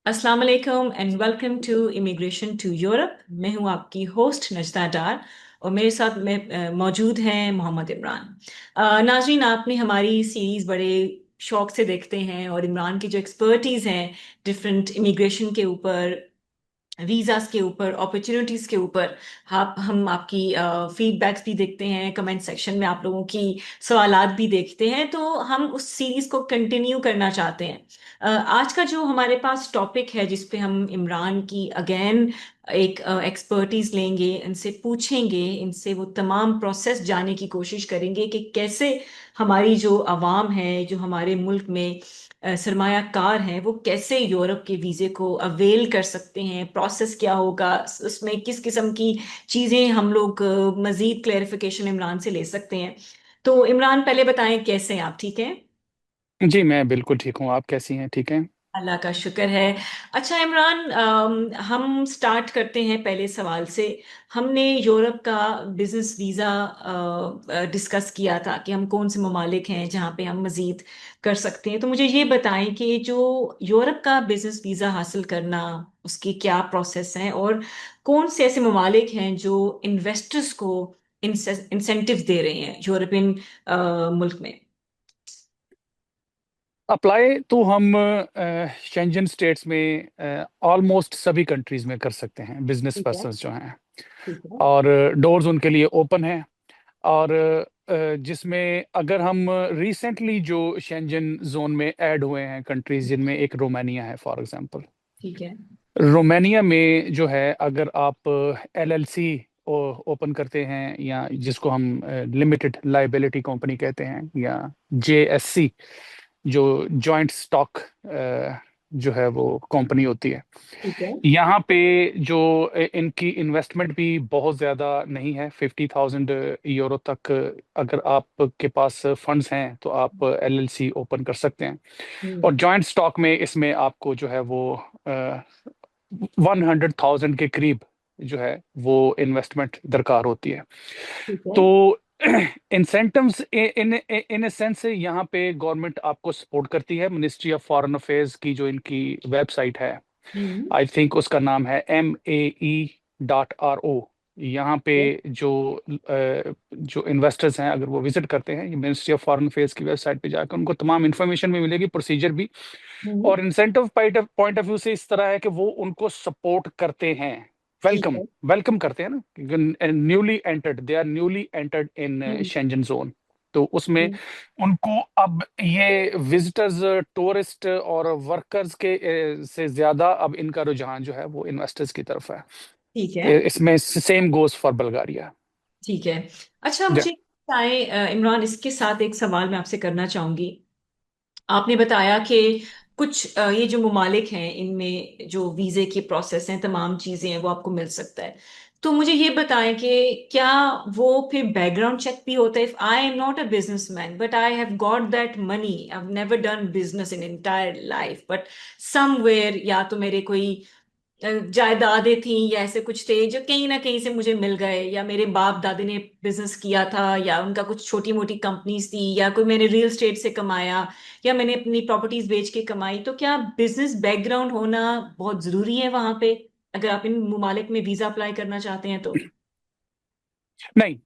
अस्सलाम वालेकुम and welcome to immigration to Europe. मैं हूं आपकी होस्ट नजदा डार और मेरे साथ मौजूद हैं मोहम्मद इमरान। नाजरीन, आपने हमारी सीरीज बड़े शौक से देखते हैं और इमरान की जो एक्सपर्टीज हैं डिफरेंट इमिग्रेशन के ऊपर, वीजास के ऊपर, अपॉर्चुनिटीज के ऊपर, हम आपकी फीडबैक्स भी देखते हैं, कमेंट सेक्शन में आप लोगों की सवालात भी देखते हैं, तो हम उस सीरीज को कंटिन्यू करना चाहते हैं। आज का जो हमारे पास टॉपिक है जिस पे हम इमरान की अगेन एक एक्सपर्टीज लेंगे, इनसे पूछेंगे, इनसे वो तमाम प्रोसेस जानने की कोशिश करेंगे कि कैसे हमारी जो आवाम है, जो हमारे मुल्क में सरमायाकार हैं, वो कैसे यूरोप के वीज़े को अवेल कर सकते हैं, प्रोसेस क्या होगा, उसमें किस किस्म की चीज़ें हम लोग मज़ीद क्लेरिफिकेशन इमरान से ले सकते हैं। तो इमरान, पहले बताएं कैसे हैं आप? ठीक है? जी, मैं बिल्कुल ठीक हूँ। आप कैसी हैं? ठीक हैं? अल्लाह का शुक्र है। अच्छा इमरान, हम स्टार्ट करते हैं पहले सवाल से। हमने यूरोप का बिजनेस वीज़ा डिस्कस किया था कि हम कौन से ममालिक हैं जहाँ पे हम मज़ीद कर सकते हैं। तो मुझे ये बताएं कि जो यूरोप का बिजनेस वीज़ा हासिल करना, उसकी क्या प्रोसेस है और कौन से ऐसे ममालिक हैं जो इन्वेस्टर्स को इंसेंटिव दे रहे हैं यूरोपियन मुल्क में। अप्लाई तो हम शेंजन स्टेट्स में ऑलमोस्ट सभी कंट्रीज में कर सकते हैं, बिजनेस ठीक है। पर्सन्स जो हैं। ठीक है। और डोर्स उनके लिए ओपन है। और जिसमें अगर हम रिसेंटली जो शेंजन जोन में ऐड हुए हैं कंट्रीज, जिनमें एक रोमानिया है फॉर एग्जांपल। ठीक है। रोमानिया में जो है, अगर आप एलएलसी ओपन करते हैं, या जिसको हम लिमिटेड लाइबिलिटी कंपनी कहते हैं, या जेएससी, जो जॉइंट स्टॉक जो है वो कंपनी होती है, ठीक है। यहाँ पे जो इनकी इन्वेस्टमेंट भी बहुत ज़्यादा नहीं है। 50,000 यूरो तक अगर आपके पास फंड्स हैं तो आप एलएलसी ओपन कर सकते हैं। और हम्म। जॉइंट स्टॉक में इसमें आपको जो है वो 100,000 के करीब जो है वो इन्वेस्टमेंट दरकार होती है। ठीक है। तो इंसेंटिव्स इन इन सेंस यहाँ पे गवर्नमेंट आपको सपोर्ट करती है। मिनिस्ट्री ऑफ फॉरेन अफेयर्स की जो इनकी वेबसाइट है, हम्म। आई थिंक उसका नाम है MAE.RO। यहाँ पे जो जो इन्वेस्टर्स हैं, अगर वो विजिट करते हैं मिनिस्ट्री ऑफ फॉरेन अफेयर्स की वेबसाइट पे जाकर, उनको तमाम इन्फॉर्मेशन भी मिलेगी, प्रोसीजर भी। हम्म। और इंसेंटिव पॉइंट ऑफ व्यू से इस तरह है कि वो उनको सपोर्ट करते हैं, ठीक वेलकम है। वेलकम करते हैं ना। Newly entered, they are newly entered in hmm. Schengen zone. तो उसमें हम्म। उनको अब ये विजिटर्स, टूरिस्ट और वर्कर्स के से ज्यादा अब इनका रुझान जो है वो इन्वेस्टर्स की तरफ है। ठीक है। इसमें सेम गोज फॉर बल्गारिया। ठीक है। अच्छा, मुझे बताएं इमरान, इसके साथ एक सवाल मैं आपसे करना चाहूंगी। आपने बताया कि कुछ ये जो ममालिक हैं इनमें जो वीजे की प्रोसेस हैं, तमाम चीजें हैं, वो आपको मिल सकता है। तो मुझे ये बताएं कि क्या वो फिर बैकग्राउंड चेक भी होता है? If I am not a businessman but I have got that money, I have never done business in entire life, but somewhere, या तो मेरे कोई जायदादें थी या ऐसे कुछ थे जो कहीं ना कहीं से मुझे मिल गए, या मेरे बाप दादी ने बिजनेस किया था, या उनका कुछ छोटी मोटी कंपनीज थी, या कोई मैंने रियल स्टेट से कमाया, या मैंने अपनी प्रॉपर्टीज बेच के कमाई। तो क्या बिजनेस बैकग्राउंड होना बहुत जरूरी है वहां पे अगर आप इन ममालिक में वीजा अप्लाई करना चाहते हैं तो? नहीं,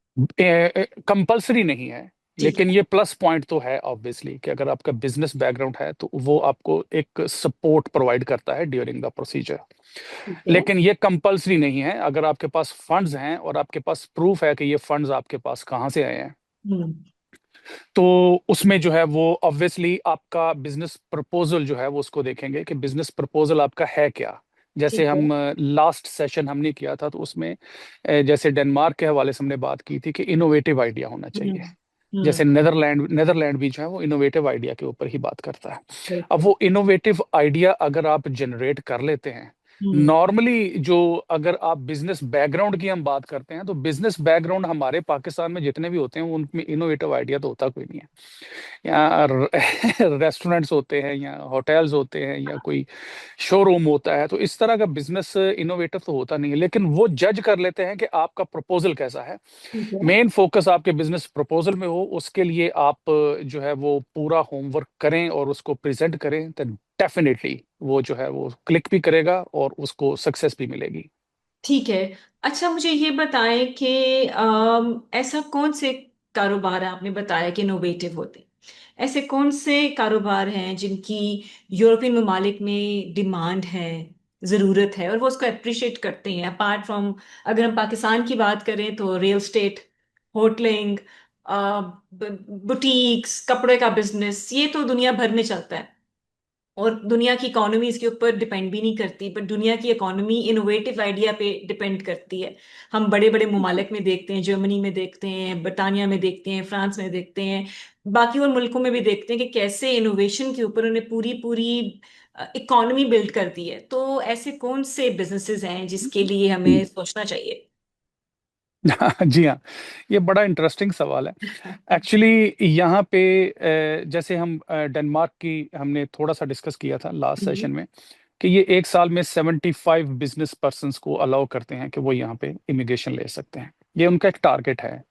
कंपलसरी नहीं है। ठीक लेकिन है। ये प्लस पॉइंट तो है ऑब्वियसली कि अगर आपका बिजनेस बैकग्राउंड है तो वो आपको एक सपोर्ट प्रोवाइड करता है ड्यूरिंग द प्रोसीजर। ठीक है। लेकिन ये कंपलसरी नहीं है। अगर आपके पास फंड्स हैं और आपके पास प्रूफ है कि ये फंड्स आपके पास कहाँ से आए हैं, हम्म। तो उसमें जो है वो ऑब्वियसली आपका बिजनेस प्रपोजल जो है वो उसको देखेंगे कि बिजनेस प्रपोजल आपका है क्या। जैसे ठीक है। हम लास्ट सेशन हमने किया था, तो उसमें जैसे डेनमार्क के हवाले से हमने बात की थी कि इनोवेटिव आइडिया होना हम्म। चाहिए। हम्म। जैसे नेदरलैंड भी जो है वो इनोवेटिव आइडिया के ऊपर ही बात करता है। अब बिल्कुल। वो इनोवेटिव आइडिया अगर आप जनरेट कर लेते हैं, हम्म। नॉर्मली जो, अगर आप बिजनेस बैकग्राउंड की हम बात करते हैं, तो बिजनेस बैकग्राउंड हमारे पाकिस्तान में जितने भी होते हैं उनमें इनोवेटिव आइडिया तो होता कोई नहीं है। या रेस्टोरेंट्स होते हैं, या होटल्स होते हैं, या कोई शोरूम होता है, तो इस तरह का बिजनेस इनोवेटिव तो होता नहीं है। लेकिन वो जज कर लेते हैं कि आपका प्रपोजल कैसा है। ठीक है। मेन फोकस आपके बिजनेस प्रपोजल में हो, उसके लिए आप जो है वो पूरा होमवर्क करें और उसको प्रेजेंट करें। डेफिनेटली वो जो है वो क्लिक भी करेगा और उसको सक्सेस भी मिलेगी। ठीक है। अच्छा, मुझे ये बताएं कि ऐसा कौन से कारोबार आपने बताया कि इनोवेटिव होते हैं, ऐसे कौन से कारोबार हैं जिनकी यूरोपियन ममालिक में डिमांड है, ज़रूरत है, और वो उसको अप्रिशिएट करते हैं? अपार्ट फ्रॉम, अगर हम पाकिस्तान की बात करें तो रियल स्टेट, होटलिंग, बुटीक्स, कपड़े का बिजनेस, ये तो दुनिया भर में चलता है, और दुनिया की इकोनॉमी इसके ऊपर डिपेंड भी नहीं करती, पर दुनिया की इकोनॉमी इनोवेटिव आइडिया पे डिपेंड करती है। हम बड़े बड़े ममालिक में देखते हैं, जर्मनी में देखते हैं, बर्तानिया में देखते हैं, फ्रांस में देखते हैं, बाकी और मुल्कों में भी देखते हैं कि कैसे इनोवेशन के ऊपर उन्हें पूरी पूरी इकोनॉमी बिल्ड कर दी है। तो ऐसे कौन से बिजनेसेस हैं जिसके लिए हमें सोचना चाहिए? जी हाँ, ये बड़ा इंटरेस्टिंग सवाल है। एक्चुअली यहाँ पे जैसे हम डेनमार्क की हमने थोड़ा सा डिस्कस किया था लास्ट हम्म। सेशन में, कि ये एक साल में 75 बिजनेस पर्सन्स को अलाउ करते हैं कि वो यहाँ पे इमिग्रेशन ले सकते हैं। ये उनका एक टारगेट है,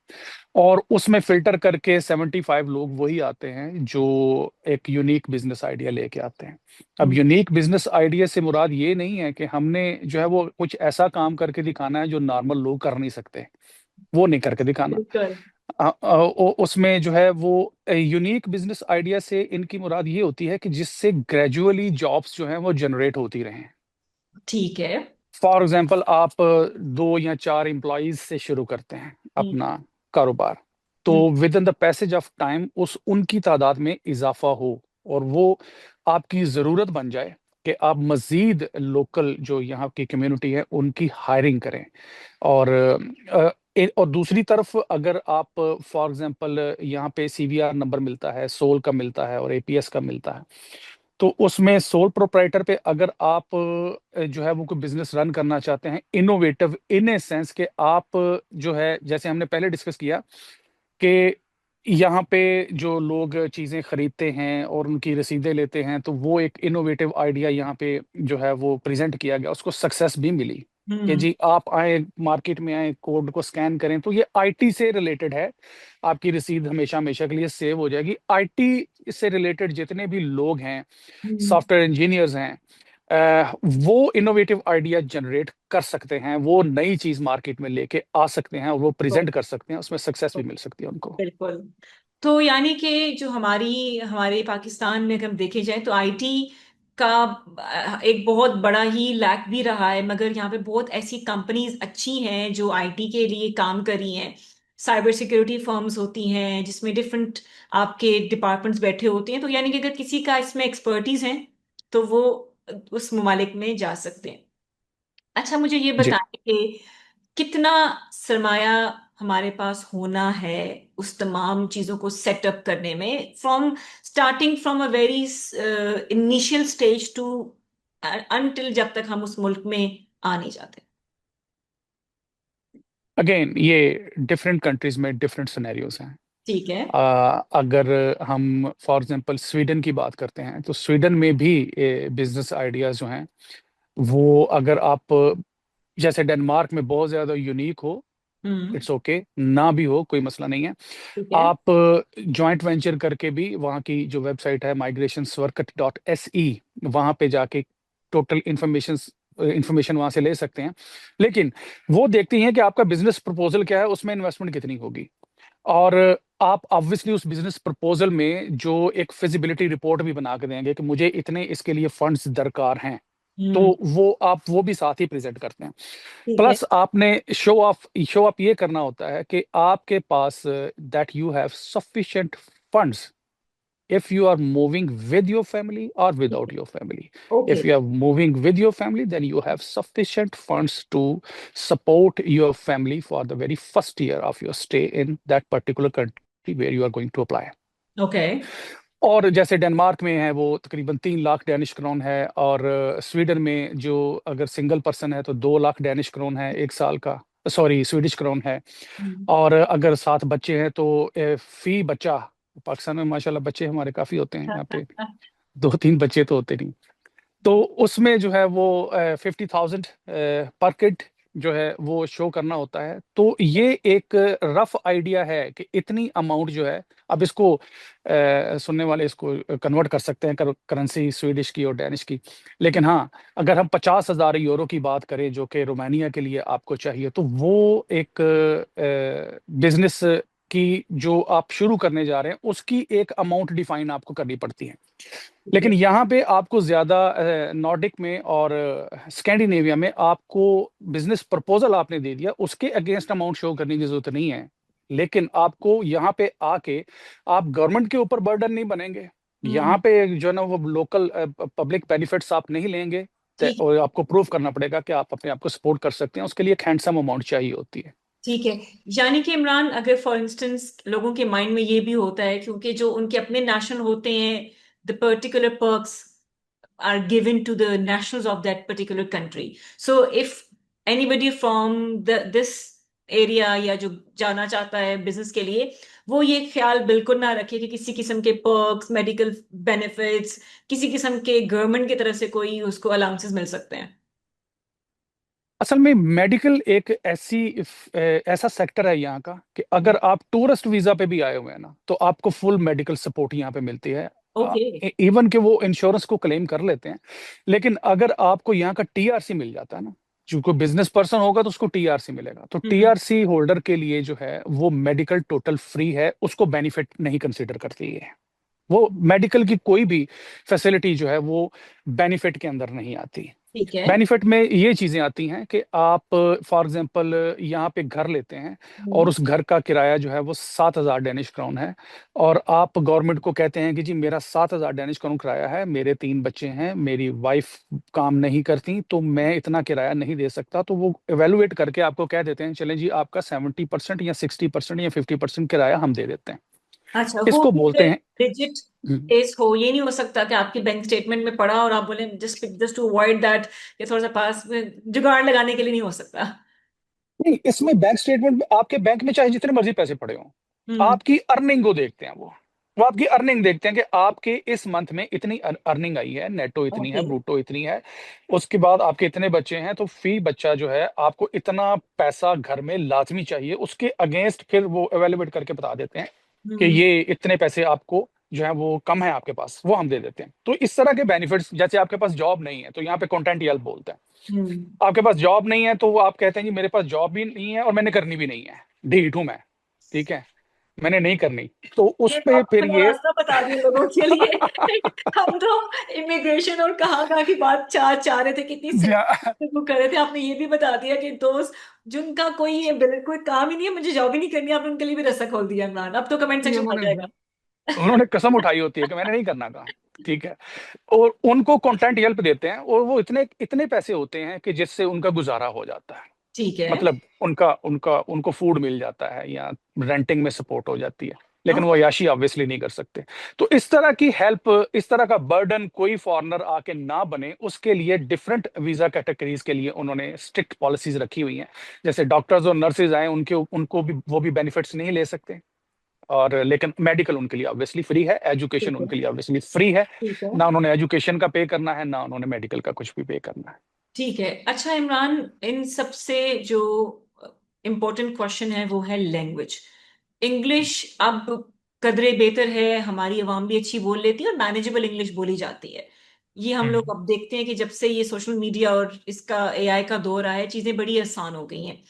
और उसमें फिल्टर करके 75 लोग वही आते हैं जो एक यूनिक बिजनेस आइडिया लेके आते हैं। अब हम्म, यूनिक बिजनेस आइडिया से मुराद ये नहीं है कि हमने जो है वो कुछ ऐसा काम करके दिखाना है जो नॉर्मल लोग कर नहीं सकते, वो नहीं करके दिखाना। बिल्कुल। उसमें जो है वो यूनिक बिजनेस आइडिया से इनकी मुराद ये होती है कि जिससे ग्रेजुअली जॉब्स जो हैं वो जनरेट होती रहें। ठीक है। फॉर एग्जांपल आप 2 या 4 एम्प्लॉयज से शुरू करते हैं हम्म। अपना कारोबार, तो हम्म। Within the passage of time उस उनकी तादाद में इजाफा हो, और वो आपकी ज़रूरत बन जाए कि आप मज़ीद लोकल जो यहाँ की कम्युनिटी है उनकी हायरिंग करें। और दूसरी तरफ अगर आप फॉर एग्जांपल यहाँ पे सीवीआर नंबर मिलता है, सोल का मिलता है और एपीएस का मिलता है, तो उसमें सोल प्रोप्राइटर पे अगर आप जो है वो कोई बिजनेस रन करना चाहते हैं, इनोवेटिव इन ए सेंस कि आप जो है जैसे हमने पहले डिस्कस किया कि यहाँ पे जो लोग चीज़ें खरीदते हैं और उनकी रसीदें लेते हैं, तो वो एक इनोवेटिव आइडिया यहाँ पे जो है वो प्रेजेंट किया गया, उसको सक्सेस भी मिली कि हम्म। जी आप आए मार्केट में आए, कोड को स्कैन करें, तो ये आईटी से रिलेटेड है। आपकी रसीद हमेशा हमेशा के लिए सेव हो जाएगी। आईटी से रिलेटेड जितने भी लोग हैं, हम्म। सॉफ्टवेयर इंजीनियर्स हैं, वो इनोवेटिव आइडिया जनरेट कर सकते हैं, वो नई चीज मार्केट में लेके आ सकते हैं और वो प्रेजेंट कर सकते हैं, उसमें सक्सेस भी मिल सकती है उनको। बिल्कुल। तो यानी कि जो हमारे पाकिस्तान में अगर हम देखे जाए तो आईटी का एक बहुत बड़ा ही लैक भी रहा है, मगर यहाँ पे बहुत ऐसी कंपनीज अच्छी हैं जो आईटी के लिए काम कर रही हैं। साइबर सिक्योरिटी फर्म्स होती हैं जिसमें डिफरेंट आपके डिपार्टमेंट्स बैठे होते हैं, तो यानी कि अगर किसी का इसमें एक्सपर्टीज है तो वो उस ममालिक में जा सकते हैं। अच्छा, मुझे ये जी, बताएं कि कितना सरमाया हमारे पास होना है उस तमाम चीजों को सेटअप करने में, from starting from a very initial stage to until जब तक हम उस मुल्क में आ नहीं जाते। अगेन ये डिफरेंट कंट्रीज में डिफरेंट सिनेरियोज हैं। ठीक है। अगर हम फॉर एग्जांपल स्वीडन की बात करते हैं, तो स्वीडन में भी बिजनेस आइडियाज जो हैं वो अगर आप जैसे डेनमार्क में बहुत ज़्यादा यूनिक हो, हम्म। इट्स ओके ना भी हो, कोई मसला नहीं है। ठीक है। आप जॉइंट वेंचर करके भी वहाँ की जो वेबसाइट है migrationsworket.se, वहाँ पे जाके टोटल इंफॉर्मेशन वहाँ से ले सकते हैं। लेकिन वो देखती हैं कि आपका बिजनेस प्रपोजल क्या है, उसमें इन्वेस्टमेंट कितनी होगी, और आप ऑब्वियसली उस बिजनेस प्रपोजल में जो एक फिजिबिलिटी रिपोर्ट भी बना के देंगे कि मुझे इतने इसके लिए फंड्स दरकार हैं, तो हम्म। वो भी साथ ही प्रेजेंट करते हैं। ठीक है। प्लस आपने शो ऑफ ये करना होता है कि आपके पास that you have sufficient funds if you are moving with your family or ठीक without है। your family. Okay. If you are moving with your family, then you have sufficient funds to support your family for the very first year of your stay in that particular country where you are going to apply. Okay. और जैसे Denmark में है वो तकरीबन 3 lakh Danish crown है, और Sweden में जो अगर सिंगल पर्सन है तो 2 लाख डेनिश क्रोन है एक साल का, सॉरी स्वीडिश क्रोन है। और अगर 7 बच्चे हैं तो फी बच्चा, पाकिस्तान में माशाल्लाह बच्चे हमारे काफी होते हैं, यहाँ पे 2-3 बच्चे तो होते नहीं, तो उसमें जो है वो 50,000 पर किड जो है वो शो करना होता है। तो ये एक रफ आइडिया है कि इतनी अमाउंट जो है, अब इसको सुनने वाले इसको कन्वर्ट कर सकते हैं करेंसी स्वीडिश की और डैनिश की। लेकिन हाँ, अगर हम 50,000 यूरो की बात करें जो कि रोमानिया के लिए आपको चाहिए, तो वो एक बिजनेस की जो आप शुरू करने जा रहे हैं उसकी एक अमाउंट डिफाइन आपको करनी पड़ती है। ठीक लेकिन है। यहाँ पे आपको ज्यादा नॉर्डिक में और स्कैंडिनेविया में आपको बिजनेस प्रपोजल आपने दे दिया, उसके अगेंस्ट अमाउंट शो करने की जरूरत नहीं है। लेकिन आपको यहाँ पे आके आप गवर्नमेंट के ऊपर बर्डन नहीं बनेंगे, यहाँ हम्म। पे जो है ना वो लोकल पब्लिक बेनिफिट्स आप नहीं लेंगे। ठीक और आपको प्रूव करना पड़ेगा कि आप अपने आप को सपोर्ट कर सकते हैं, उसके लिए एक हैंडसम अमाउंट चाहिए होती है। ठीक है। यानी कि इमरान, अगर फॉर इंस्टेंस लोगों के माइंड में ये भी होता है, क्योंकि जो उनके अपने नेशनल होते हैं, the particular perks are given to the nationals of that particular country. So if anybody from this area या जो जाना चाहता है बिजनेस के लिए, वो ये ख्याल बिल्कुल ना रखे कि किसी किस्म के पर्क्स, मेडिकल बेनिफिट्स, किसी किस्म के गवर्नमेंट की तरफ से कोई उसको अलाउंसेस मिल सकते हैं। असल में मेडिकल एक ऐसा सेक्टर है यहाँ का कि अगर आप टूरिस्ट वीजा पे भी आए हुए हैं ना, तो आपको फुल मेडिकल सपोर्ट यहाँ पे मिलती है। ओके। इवन कि वो इंश्योरेंस को क्लेम कर लेते हैं। लेकिन अगर आपको यहाँ का टीआरसी मिल जाता है ना, जो कोई बिजनेस पर्सन होगा तो उसको टीआरसी मिलेगा, तो हम्म। टीआरसी होल्डर के लिए जो है वो मेडिकल टोटल फ्री है, उसको बेनिफिट नहीं कंसिडर करती है। वो मेडिकल की कोई भी फैसिलिटी जो है वो बेनिफिट के अंदर नहीं आती। ठीक है। बेनिफिट में ये चीजें आती हैं कि आप फॉर एग्जांपल यहाँ पे घर लेते हैं, और हम्म। उस घर का किराया जो है वो 7,000 डेनिश क्राउन है। और आप गवर्नमेंट को कहते हैं कि जी मेरा 7,000 डेनिश क्राउन किराया है, मेरे 3 बच्चे हैं, मेरी वाइफ काम नहीं करती, तो मैं इतना किराया नहीं दे सकता। तो वो एवेलुएट करके आपको कह देते हैं चलें जी आपका 70% या 60% या 50% किराया हम दे देते हैं। अच्छा, वो इसको भी बोलते हैं। डिजिट हम्म। केस हो, ये नहीं हो सकता कि आपके बैंक स्टेटमेंट में पड़ा और आप बोले just just to avoid that, ये थोड़ा सा पास में जुगाड़ लगाने के लिए नहीं हो सकता? नहीं, इसमें बैंक स्टेटमेंट में आपके बैंक में चाहे जितने मर्जी पैसे पड़े हों, हम्म। आपकी अर्निंग को देखते हैं वो आपकी अर्निंग देखते हैं कि आपके इस मंथ में इतनी अर्निंग आई है, नेटो इतनी है, ओके। ब्रूटो इतनी है। उसके बाद आपके इतने बच्चे हैं, तो फी बच्चा जो है आपको इतना पैसा घर में लाजमी चाहिए, उसके अगेंस्ट फिर वो एवेलुएट करके बता देते हैं कि हम्म। ये इतने पैसे आपको जो है वो कम है आपके पास, वो हम दे देते हैं। तो इस तरह के बेनिफिट्स, जैसे आपके पास जॉब नहीं है तो यहाँ पे कॉन्टेंट हेल्प बोलते हैं। हम्म। आपके पास जॉब नहीं है तो वो आप कहते हैं जी मेरे पास जॉब भी नहीं है और मैंने करनी भी नहीं है, ढीठ हूं मैं, ठीक है, मैंने नहीं करनी। तो उस ये तो पे आपने फिर ये रास्ता बता दिया लोगों के लिए। हम तो इमिग्रेशन और कहाँ कहाँ की बात चाह रहे थे, कितनी जा- सिंपल कर रहे थे, आपने ये भी बता दिया कि दोस्त जिनका कोई ये कोई काम ही नहीं है, मुझे जॉब ही नहीं करनी, आपने उनके लिए भी रास्ता खोल दिया इमरान। अब तो कमेंट ये सेक्शन भर उन्होंने जाएगा। उन्होंने कसम उठाई होती है कि मैंने नहीं करना काम, ठीक है। और उनको कंटेंट हेल्प देते हैं, और वो इतने इतने पैसे होते हैं कि जिससे उनका गुजारा हो जाता है। ठीक है। मतलब उनका उनका उनको फूड मिल जाता है या रेंटिंग में सपोर्ट हो जाती है। लेकिन वो ओके। अय्याशी ऑब्वियसली नहीं कर सकते। तो इस तरह की हेल्प, इस तरह का बर्डन कोई फॉरेनर आके ना बने, उसके लिए डिफरेंट वीजा कैटेगरीज के लिए उन्होंने स्ट्रिक्ट पॉलिसीज रखी हुई हैं। जैसे डॉक्टर्स और नर्सेज आए, उनके उनको भी वो भी बेनिफिट्स नहीं ले सकते। और लेकिन मेडिकल उनके लिए ऑब्वियसली फ्री है, एजुकेशन ठीक है। उनके लिए ऑब्वियसली फ्री है। ठीक है। ना उन्होंने एजुकेशन का पे करना है, ना उन्होंने मेडिकल का कुछ भी पे करना है। ठीक है। अच्छा इमरान, इन सबसे जो इम्पोर्टेंट क्वेश्चन है वो है लैंग्वेज। इंग्लिश अब कदरे बेहतर है, हमारी आवाम भी अच्छी बोल लेती है और मैनेजेबल इंग्लिश बोली जाती है। ये हम लोग हम्म। अब देखते हैं कि जब से ये सोशल मीडिया और इसका एआई का दौर आया है, चीजें बड़ी आसान हो गई हैं।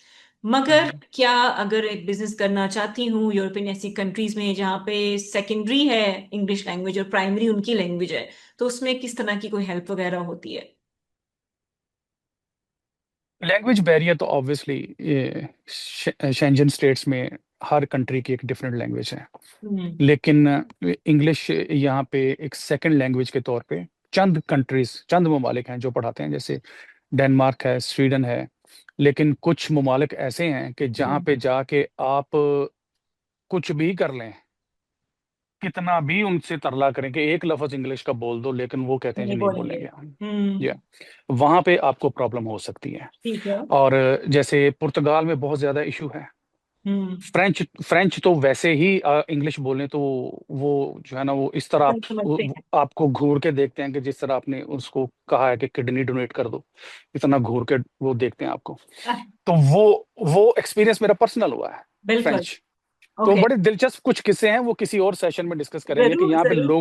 मगर हम्म। क्या अगर एक बिजनेस करना चाहती हूँ यूरोपियन ऐसी कंट्रीज में जहाँ पे सेकेंडरी है इंग्लिश लैंग्वेज और प्राइमरी उनकी लैंग्वेज है, तो उसमें किस तरह की कोई हेल्प वगैरह होती है? लैंग्वेज बैरियर तो ऑब्वियसली ये शेंजन स्टेट्स में हर कंट्री की एक डिफरेंट लैंग्वेज है। हम्म। लेकिन इंग्लिश यहाँ पे एक सेकंड लैंग्वेज के तौर पे चंद कंट्रीज, चंद ममालिक हैं जो पढ़ाते हैं, जैसे डेनमार्क है, स्वीडन है। लेकिन कुछ ममालिक ऐसे हैं कि जहाँ हम्म। पे जाके आप कुछ भी कर लें, कितना भी उनसे तरला करें कि एक लफ्ज इंग्लिश का बोल दो, लेकिन वो कहते हैं जी नहीं नहीं बोलेंगे। बोलेंगे हम। हम्म। या वहां पे आपको प्रॉब्लम हो सकती है। ठीक है। और जैसे पुर्तगाल में बहुत ज्यादा इशू है, हम्म। फ्रेंच फ्रेंच तो वैसे ही इंग्लिश बोलें तो वो जो है ना वो इस तरह सब समझते हैं। आपको घूर के देखते हैं कि जिस तरह आपने उसको कहा है कि किडनी डोनेट कर दो, इतना घूर के वो देखते हैं आपको। आह, तो वो एक्सपीरियंस मेरा पर्सनल हुआ है बिल्कुल। फ्रेंच। तो ओके। बड़े दिलचस्प कुछ किस्से हैं, वो किसी और सेशन में डिस्कस करेंगे कि जरूर यहाँ पे जरूर जरूर।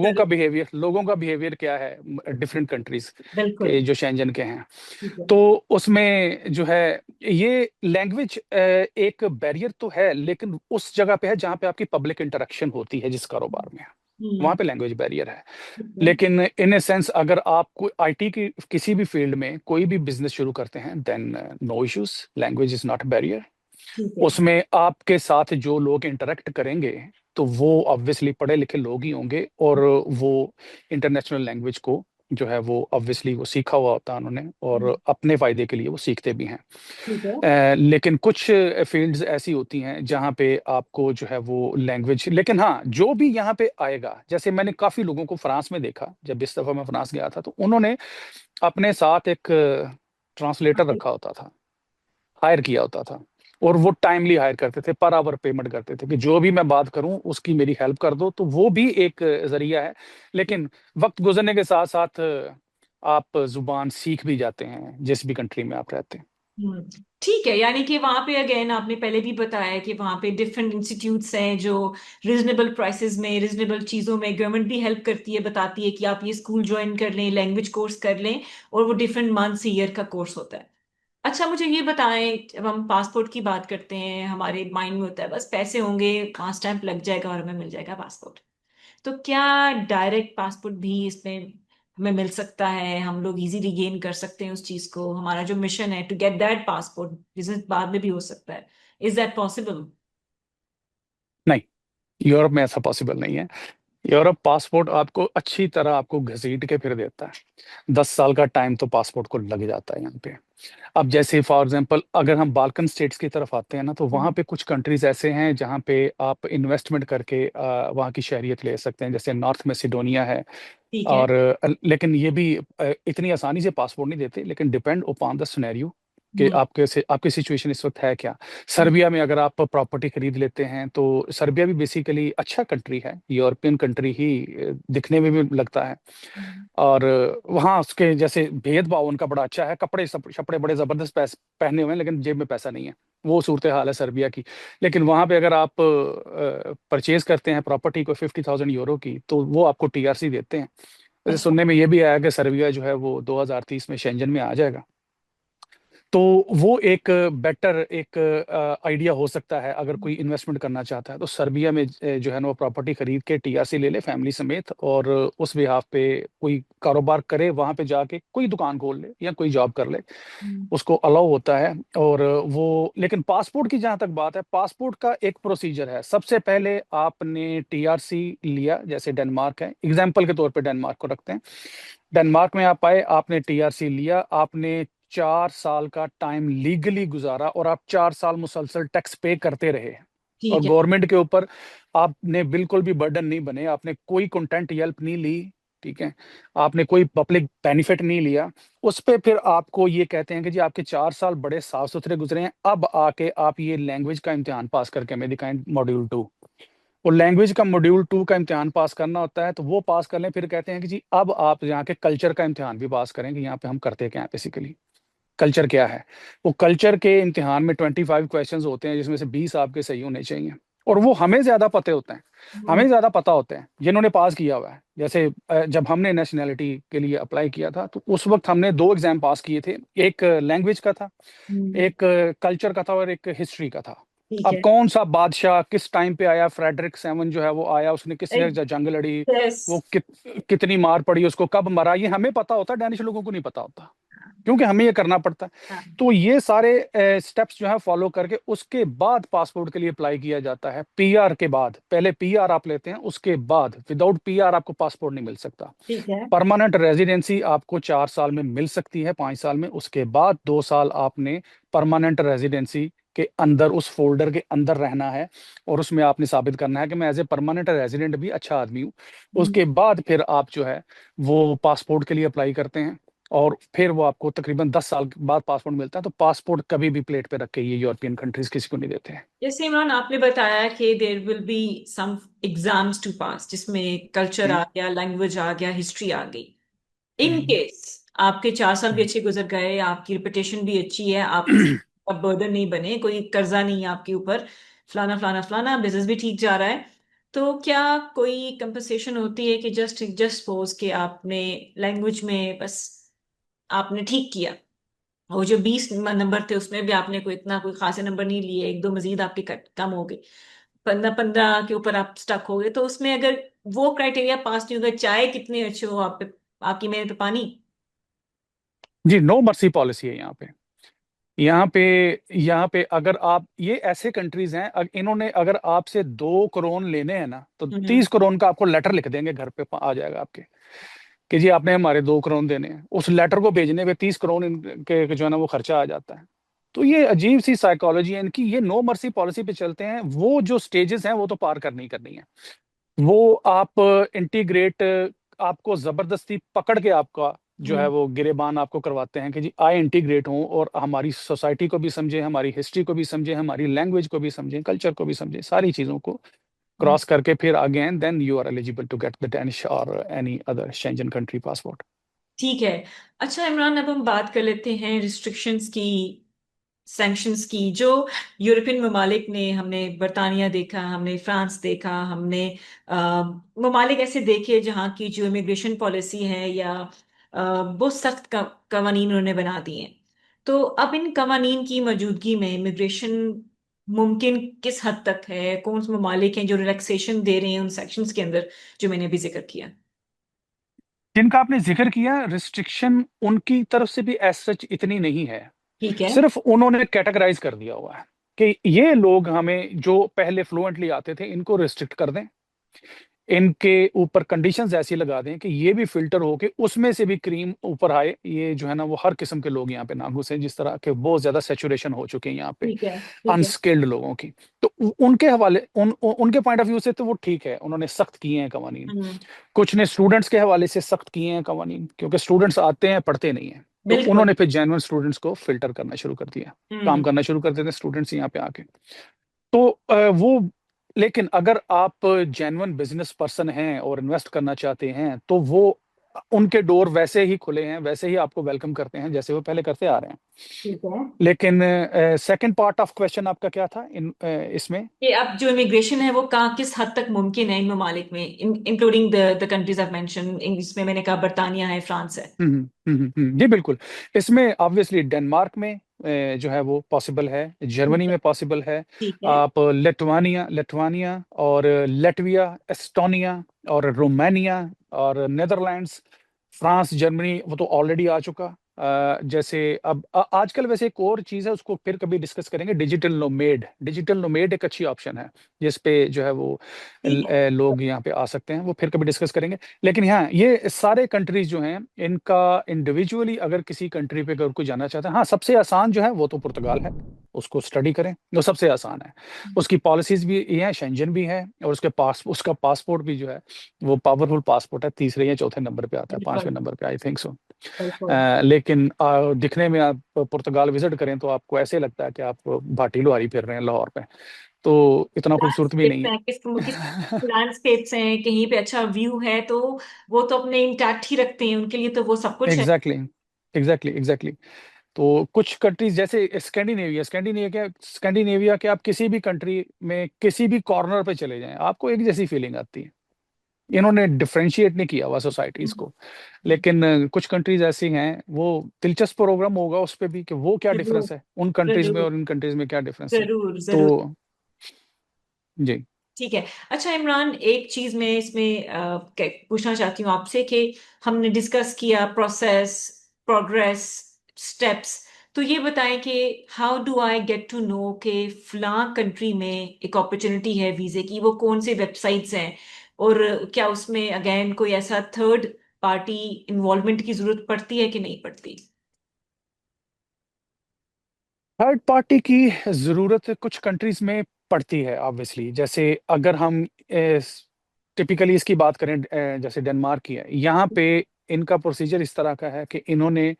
लोगों का बिहेवियर क्या है डिफरेंट कंट्रीज बिल्कुल। के जो शेंजन के हैं। ठीक है। तो उसमें जो है ये लैंग्वेज एक बैरियर तो है, लेकिन उस जगह पे है जहाँ पे आपकी पब्लिक इंटरेक्शन होती है जिस कारोबार में, वहां हम्म। पे लैंग्वेज बैरियर है। ठीक है। लेकिन इन ए सेंस अगर आप कोई आईटी की किसी भी फील्ड में कोई भी बिजनेस शुरू करते हैं, then no issues, language is not barrier. ठीक है। उसमें आपके साथ जो लोग इंटरेक्ट करेंगे तो वो ऑब्वियसली पढ़े लिखे लोग ही होंगे, और वो इंटरनेशनल लैंग्वेज को जो है वो ऑब्वियसली वो सीखा हुआ होता है उन्होंने, और अपने फायदे के लिए वो सीखते भी हैं। ठीक है। लेकिन कुछ फील्ड्स ऐसी होती हैं जहाँ पे आपको जो है वो लैंग्वेज, लेकिन हाँ जो भी यहाँ पे आएगा, जैसे मैंने काफी लोगों को फ्रांस में देखा, जब इस दफा मैं फ्रांस गया था तो उन्होंने अपने साथ एक ट्रांसलेटर रखा होता था, हायर किया होता था, और वो टाइमली हायर करते थे, पर आवर पेमेंट करते थे कि जो भी मैं बात करूं उसकी मेरी हेल्प कर दो। तो वो भी एक जरिया है। लेकिन वक्त गुजरने के साथ साथ आप जुबान सीख भी जाते हैं जिस भी कंट्री में आप रहते हैं। ठीक है, यानी कि वहां पे अगेन आपने पहले भी बताया कि वहां पे डिफरेंट इंस्टीट्यूट्स हैं जो रिजनेबल प्राइसेस में, रिजनेबल चीजों में गवर्नमेंट भी हेल्प करती है, बताती है कि आप ये स्कूल ज्वाइन कर लें, लैंग्वेज कोर्स कर लें, और वो डिफरेंट मंथ्स ईयर का कोर्स होता है। अच्छा, मुझे ये बताएं, जब हम पासपोर्ट की बात करते हैं हमारे माइंड में होता है बस पैसे होंगे, वहां स्टैंप लग जाएगा और हमें मिल जाएगा पासपोर्ट। तो क्या डायरेक्ट पासपोर्ट भी इसमें हमें मिल सकता है, हम लोग इजीली गेन कर सकते हैं उस चीज को, हमारा जो मिशन है to get that passport business बाद में भी हो सकता है, इज दैट पॉसिबल? नहीं, यूरोप में ऐसा पॉसिबल नहीं है। यूरोप पासपोर्ट आपको अच्छी तरह आपको घसीट के फिर देता है। 10 साल का टाइम तो पासपोर्ट को लग जाता है यहाँ पे। अब जैसे फॉर एग्जांपल अगर हम बाल्कन स्टेट्स की तरफ आते हैं ना, तो वहाँ पे कुछ कंट्रीज ऐसे हैं जहाँ पे आप इन्वेस्टमेंट करके वहाँ की शहरियत ले सकते हैं, जैसे नॉर्थ मैसिडोनिया है। ठीक है। और लेकिन ये भी इतनी आसानी से पासपोर्ट नहीं देते, लेकिन डिपेंड अपॉन द सिनेरियो कि हम्म। आपकी सिचुएशन इस वक्त है क्या। हम्म। सर्बिया में अगर आप प्रॉपर्टी खरीद लेते हैं तो सर्बिया भी बेसिकली अच्छा कंट्री है, यूरोपियन कंट्री ही दिखने में भी लगता है। और वहाँ उसके जैसे भेदभाव उनका बड़ा अच्छा है, कपड़े कपड़े बड़े जबरदस्त पहने हुए हैं, लेकिन जेब में पैसा नहीं है। वो सूरत हाल है सर्बिया की। लेकिन वहाँ पे अगर आप परचेज करते हैं प्रॉपर्टी को 50,000 यूरो की, तो वो आपको टीआरसी देते हैं। वैसे अच्छा। सुनने में ये भी आया कि सर्बिया जो है वो 2030 में शेंजन में आ जाएगा। तो वो एक बेटर एक आइडिया हो सकता है, अगर कोई इन्वेस्टमेंट करना चाहता है तो सर्बिया में जो है ना वो प्रॉपर्टी खरीद के टीआरसी ले ले फैमिली समेत, और उस बिहाफ पे कोई कारोबार करे, वहां पे जाके कोई दुकान खोल ले या कोई जॉब कर ले, हम्म। उसको अलाउ होता है। और वो, लेकिन पासपोर्ट की जहां तक बात है, पासपोर्ट का एक प्रोसीजर है। सबसे पहले आपने टीआरसी लिया, जैसे डेनमार्क है, एग्जाम्पल के तौर पे डेनमार्क को रखते हैं। डेनमार्क में आप आए, आपने टीआरसी लिया, आपने 4 साल का टाइम लीगली गुजारा, और आप 4 साल मुसलसल टैक्स पे करते रहे, और ठीक है। गवर्नमेंट के ऊपर आपने बिल्कुल भी बर्डन नहीं बने, आपने कोई कंटेंट हेल्प नहीं ली, ठीक है, आपने कोई पब्लिक बेनिफिट नहीं लिया। उस पे फिर आपको ये कहते हैं कि जी आपके 4 साल बड़े साफ सुथरे गुजरे हैं, अब आके आप ये लैंग्वेज का इम्तिहान पास करके हमें दिखाएं, मॉड्यूल 2। वो लैंग्वेज का मॉड्यूल 2 का इम्तिहान पास करना होता है, तो वो पास कर लें, फिर कहते हैं कि जी अब आप यहाँ के कल्चर का इम्तिहान भी पास करेंगे, यहाँ पे हम करते क्या है बेसिकली, कल्चर क्या है। वो कल्चर के इम्तिहान में 25 क्वेश्चंस होते हैं, जिसमें से 20 आपके सही होने चाहिए, और वो हमें ज्यादा पते होते हैं, हम्म। हमें ज्यादा पता होते हैं जिन्होंने पास किया हुआ है। जैसे जब हमने नेशनैलिटी के लिए अप्लाई किया था, तो उस वक्त हमने 2 एग्जाम पास किए थे, एक लैंग्वेज का था, हम्म। एक कल्चर का था, और एक हिस्ट्री का था। ठीक अब है। कौन सा बादशाह किस टाइम पे आया, फ्रेडरिक 7 जो है वो आया, उसने किसने जंग लड़ी, यस। वो कितनी मार पड़ी उसको, कब मरा, ये हमें पता होता है, डैनिश लोगों को नहीं पता होता, क्योंकि हमें ये करना पड़ता है। हाँ। तो ये सारे स्टेप्स जो है फॉलो करके उसके बाद पासपोर्ट के लिए अप्लाई किया जाता है। पीआर के बाद, पहले पीआर आप लेते हैं, उसके बाद विदाउट पीआर आपको पासपोर्ट नहीं मिल सकता। ठीक है। परमानेंट रेजिडेंसी आपको 4 साल में मिल सकती है, 5 साल में, उसके बाद 2 साल आपने परमानेंट रेजिडेंसी के अंदर, उस फोल्डर के अंदर रहना है, और उसमें आपने साबित करना है कि मैं एज ए परमानेंट रेजिडेंट भी अच्छा आदमी हूँ। हम्म। उसके बाद फिर आप जो है वो पासपोर्ट के लिए अप्लाई करते हैं, और फिर वो आपको तकरीबन 10 साल के बाद पासपोर्ट मिलता है। तो पासपोर्ट कभी भी प्लेट पे रख के ये यूरोपियन कंट्रीज किसी को नहीं देते हैं। जैसे इमरान आपने बताया कि there will be some exams to pass, जिसमें कल्चर हम्म, आ गया, लैंग्वेज आ गया, हिस्ट्री आ गई। इन हम्म, केस आपके 4 साल भी हम्म। अच्छे गुजर गए, आपकी रिपुटेशन भी अच्छी है, आप किसी का बर्डन नहीं बने, कोई कर्जा नहीं है आपके ऊपर, फलाना फलाना फलाना, बिजनेस भी ठीक जा रहा है, तो क्या कोई कंपनसेशन होती है कि जस्ट जस्ट सपोज कि आपने लैंग्वेज में बस आपने ठीक किया, वो जो 20 नंबर थे उसमें भी आपने कोई इतना कोई खासे नंबर नहीं लिए, एक दो मजीद आपके कम हो गए, 15 15 के ऊपर आप स्टक हो गए, तो उसमें अगर वो क्राइटेरिया पास नहीं होगा, चाहे कितने अच्छे हो आप पे, आपकी मेहनत पे पानी। जी, नो मर्सी पॉलिसी है यहाँ पे। यहाँ पे यहाँ पे अगर आप, ये ऐसे कंट्रीज हैं, इन्होंने अगर आपसे 2 करोड़ लेने हैं ना, तो हम्म 30 करोड़ का आपको लेटर लिख देंगे, घर पे आ जाएगा आपके, कि जी आपने हमारे 2 करोड़ देने हैं। उस लेटर को भेजने पे 30 करोड़ इनके जो है ना वो खर्चा आ जाता है। तो ये अजीब सी साइकोलॉजी है इनकी, ये नो मर्सी पॉलिसी पे चलते हैं। वो जो स्टेजेस हैं वो तो पार करनी ही करनी है। वो आप इंटीग्रेट, आपको जबरदस्ती पकड़ के आपका जो है हम्म वो गिरेबान आपको करवाते हैं कि जी आए इंटीग्रेट हों और हमारी सोसाइटी को भी समझें, हमारी हिस्ट्री को भी समझें, हमारी लैंग्वेज को भी समझें, कल्चर को भी समझें, सारी चीज़ों को हम्म। क्रॉस करके फिर आगे हैं, then you are eligible to get the Danish और any other Schengen country passport. ठीक है। अच्छा इमरान, अब हम बात कर लेते हैं रिस्ट्रिक्शंस की, सैंक्शंस की, जो यूरोपियन ममालिक ने, हमने बरतानिया देखा, हमने फ्रांस देखा, हमने ममालिक ऐसे देखे जहाँ की जो इमिग्रेशन पॉलिसी है या बहुत सख्त कवानीन उन्होंने बना दिए हैं। तो अब इन कवानीन की मौजूदगी में इमिग्रेशन मुमकिन किस हद तक है? कौन से ममालिक हैं जो रिलैक्सेशन दे रहे हैं उन सेक्शंस के अंदर जो मैंने अभी जिक्र किया? जिनका आपने जिक्र किया, रिस्ट्रिक्शन उनकी तरफ से भी एज सच इतनी नहीं है। ठीक है। सिर्फ उन्होंने कैटेगराइज कर दिया हुआ है कि ये लोग हमें जो पहले फ्लुएंटली आते थे इनको रिस्ट्रिक्ट कर दें, इनके ऊपर कंडीशंस ऐसी लगा दें कि ये भी फिल्टर हो के उसमें से भी क्रीम ऊपर आए। ये जो है ना वो हर किस्म के लोग यहाँ पे ना घुसे, जिस तरह के बहुत ज्यादा सेचुरेशन हो चुके हैं यहाँ पे ठीक है। ठीक है। अनस्किल्ड लोगों की। तो उनके हवाले उनके पॉइंट ऑफ व्यू से तो वो ठीक है, उन्होंने सख्त किए हैं कवानीन। हम्म। कुछ ने स्टूडेंट्स के हवाले से सख्त किए हैं कवानीन, क्योंकि स्टूडेंट्स आते हैं पढ़ते नहीं है। तो बिल्कुल। उन्होंने फिर जेन्युइन स्टूडेंट्स को फिल्टर करना शुरू कर दिया, काम हम्म। करना शुरू कर देते हैं स्टूडेंट्स यहाँ पे आके। तो वो, लेकिन अगर आप जेन्युइन बिजनेस पर्सन हैं और इन्वेस्ट करना चाहते हैं तो वो, उनके डोर वैसे ही खुले हैं, वैसे ही आपको वेलकम करते हैं जैसे वो पहले करते आ रहे हैं। ठीक है। लेकिन सेकंड पार्ट ऑफ क्वेश्चन आपका क्या था इसमें? कि अब जो इमिग्रेशन है वो कहाँ किस हद तक मुमकिन है इन ममालिक में, including the countries I mention, इसमें मैंने कहा बरतानिया है, फ्रांस है। जी बिल्कुल। इसमें ऑब्वियसली डेनमार्क में जो है वो पॉसिबल है, ठीक जर्मनी है। में पॉसिबल है। ठीक है। आप लेटवानिया लेटवानिया और लेटविया, एस्टोनिया और रोमानिया और नेदरलैंड्स, फ्रांस, जर्मनी वो तो ऑलरेडी आ चुका। जैसे अब आजकल वैसे एक और चीज़ है, उसको फिर कभी डिस्कस करेंगे, डिजिटल नोमेड। डिजिटल नोमेड एक अच्छी ऑप्शन है जिस पे जो है वो ठीक है। लोग यहाँ पे आ सकते हैं, वो फिर कभी डिस्कस करेंगे। लेकिन हाँ, ये सारे कंट्रीज जो हैं इनका इंडिविजुअली अगर किसी कंट्री पे अगर कोई जाना चाहता है, हाँ सबसे आसान जो है वो तो पुर्तगाल है, उसको स्टडी करें, वो सबसे आसान है। उसकी पॉलिसीज भी ये हैं, शेंजन भी है, और उसका पासपोर्ट भी जो है वो पावरफुल पासपोर्ट है, तीसरे या चौथे नंबर पे आता है, बिल्कुल। 5वें नंबर पे आई थिंक सो। बिल्कुल। लेकिन दिखने में आप पुर्तगाल विजिट करें तो आपको ऐसे लगता है कि आप भाटी लोहारी फिर रहे हैं लाहौर पे। तो इतना खूबसूरत भी लैंडस्केप्स नहीं हैं, किस है। लैंडस्केप्स हैं, कहीं पे अच्छा व्यू है तो वो तो अपने इंटैक्ट ही रखते हैं, उनके लिए तो वो सब कुछ है। Exactly, exactly. तो कुछ कंट्रीज जैसे स्कैंडिनेविया के आप किसी भी कंट्री में किसी भी कॉर्नर पे चले जाएं आपको एक जैसी फीलिंग आती है। इन्होंने डिफरेंशिएट नहीं किया हुआ सोसाइटीज हम्म। को। लेकिन कुछ कंट्रीज ऐसी हैं, वो दिलचस्प प्रोग्राम होगा उस पे भी कि वो क्या जरूर। डिफरेंस है उन कंट्रीज में जरूर। और इन कंट्रीज में क्या डिफरेंस है। जरूर। जरूर। तो जी। ठीक है। अच्छा इमरान, एक चीज मैं इसमें पूछना चाहती हूँ आपसे कि हमने डिस्कस किया प्रोसेस, प्रोग्रेस, स्टेप्स, तो ये बताएं कि how do I get to know कि फलां कंट्री में एक अपॉर्चुनिटी है वीजे की, वो कौन से वेबसाइट्स हैं, और क्या उसमें अगेन कोई ऐसा थर्ड पार्टी इन्वॉल्वमेंट की जरूरत पड़ती है कि नहीं पड़ती? थर्ड पार्टी की जरूरत कुछ कंट्रीज में पड़ती है ऑब्वियसली। जैसे अगर हम टिपिकली इसकी बात करें, जैसे डेनमार्क की है, यहाँ पे इनका प्रोसीजर इस तरह का है कि इन्होंने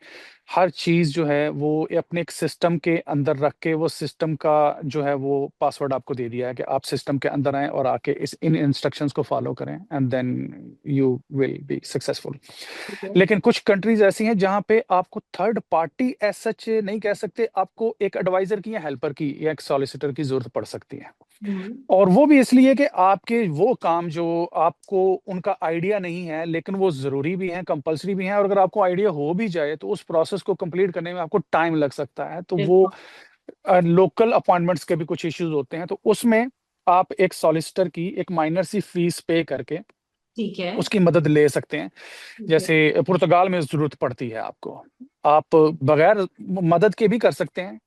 हर चीज जो है वो अपने एक सिस्टम के अंदर रख के, वो सिस्टम का जो है वो पासवर्ड आपको दे दिया है कि आप सिस्टम के अंदर आएं और आके इन इंस्ट्रक्शंस को फॉलो करें, and then you will be successful. ठीक है। लेकिन कुछ कंट्रीज ऐसी हैं जहां पे आपको थर्ड पार्टी एज सच नहीं कह सकते, आपको एक एडवाइजर की या हेल्पर की या एक सॉलिसिटर की जरूरत पड़ सकती है। हम्म। और वो भी इसलिए कि आपके वो काम जो आपको उनका आइडिया नहीं है, लेकिन वो जरूरी भी है, कंपलसरी भी है, और अगर आपको आइडिया हो भी जाए तो उस प्रोसेस को कंप्लीट करने में आपको टाइम लग सकता है। तो वो बिल्कुल। लोकल अपॉइंटमेंट्स के भी कुछ इश्यूज होते हैं, तो उसमें आप एक सॉलिसिटर की एक माइनर सी फीस पे करके ठीक है। उसकी मदद ले सकते हैं। ठीक है। जैसे पुर्तगाल में जरूरत पड़ती है आपको, आप बगैर मदद के भी कर सकते हैं,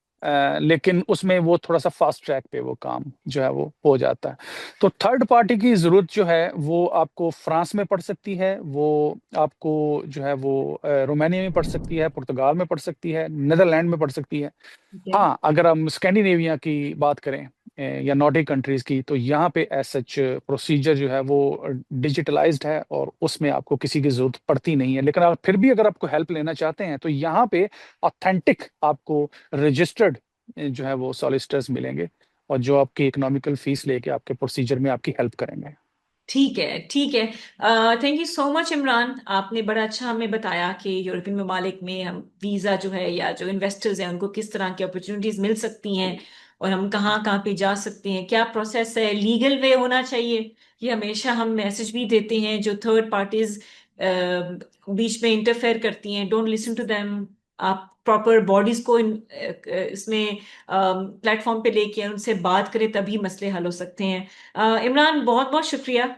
लेकिन उसमें वो थोड़ा सा फास्ट ट्रैक पे वो काम जो है वो हो जाता है। तो थर्ड पार्टी की जरूरत जो है वो आपको फ्रांस में पड़ सकती है, वो आपको जो है वो रोमानिया में पड़ सकती है, पुर्तगाल में पड़ सकती है, नीदरलैंड में पड़ सकती है। ठीक है। हाँ, अगर हम स्कैंडिनेविया की बात करें या नॉर्डिक कंट्रीज की, तो यहाँ पे एज सच प्रोसीजर जो है वो डिजिटलाइज्ड है और उसमें आपको किसी की जरूरत पड़ती नहीं है। लेकिन फिर भी अगर आपको हेल्प लेना चाहते हैं तो यहाँ पे ऑथेंटिक आपको रजिस्टर्ड जो है वो सॉलिसिटर्स मिलेंगे, और जो आपकी इकोनॉमिकल फीस लेके आपके प्रोसीजर में आपकी हेल्प करेंगे। ठीक है। ठीक है। Thank you so much Imran, आपने बड़ा अच्छा हमें बताया कि यूरोपियन ममालिक में हम वीज़ा जो है या जो इन्वेस्टर्स हैं उनको किस तरह की अपॉर्चुनिटीज मिल सकती हैं, और हम कहाँ कहाँ पे जा सकते हैं, क्या प्रोसेस है, लीगल वे होना चाहिए। ये हमेशा हम मैसेज भी देते हैं, जो थर्ड पार्टीज बीच में इंटरफेयर करती हैं, डोंट लिसन टू देम। आप प्रॉपर बॉडीज को इसमें प्लेटफॉर्म पे लेके उनसे बात करें, तभी मसले हल हो सकते हैं। इमरान, बहुत बहुत शुक्रिया।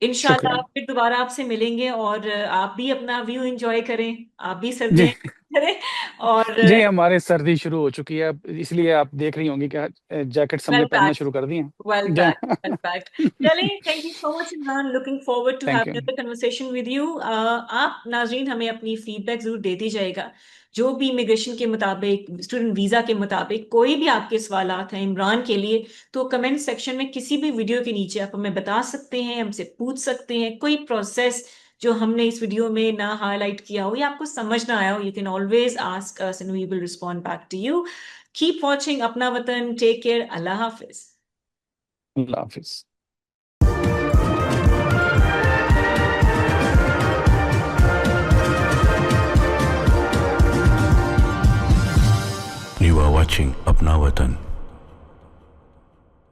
इंशाल्लाह शुक्रिया फिर दोबारा आपसे मिलेंगे, और आप भी अपना व्यू एंजॉय करें, आप भी जी। सर्दियाँ करें। और जी, हमारे सर्दी शुरू हो चुकी है अब, इसलिए आप देख रही होंगी कि जैकेट्स वेल हमने पहनना पैक्ड। शुरू कर दिए वेल हैं। पैक्ड। Well packed. चलिए, thank you so much Imran, looking forward to have thank you. Another conversation with you. आप नाजरीन हमें अपनी फीडबैक जरूर देती जाएगा, जो भी इमिग्रेशन के मुताबिक, स्टूडेंट वीजा के मुताबिक कोई भी आपके सवालात हैं इमरान के लिए, तो कमेंट सेक्शन में किसी भी वीडियो के नीचे आप हमें बता सकते हैं, हमसे पूछ सकते हैं। कोई प्रोसेस जो हमने इस वीडियो में ना हाईलाइट किया हो या आपको समझ ना आया हो, you can always ask us and we will respond back to you. Keep watching अपना वतन। Take care. अल्लाह हाफिज। अल्लाह हाफिज। You are watching Apna Watan.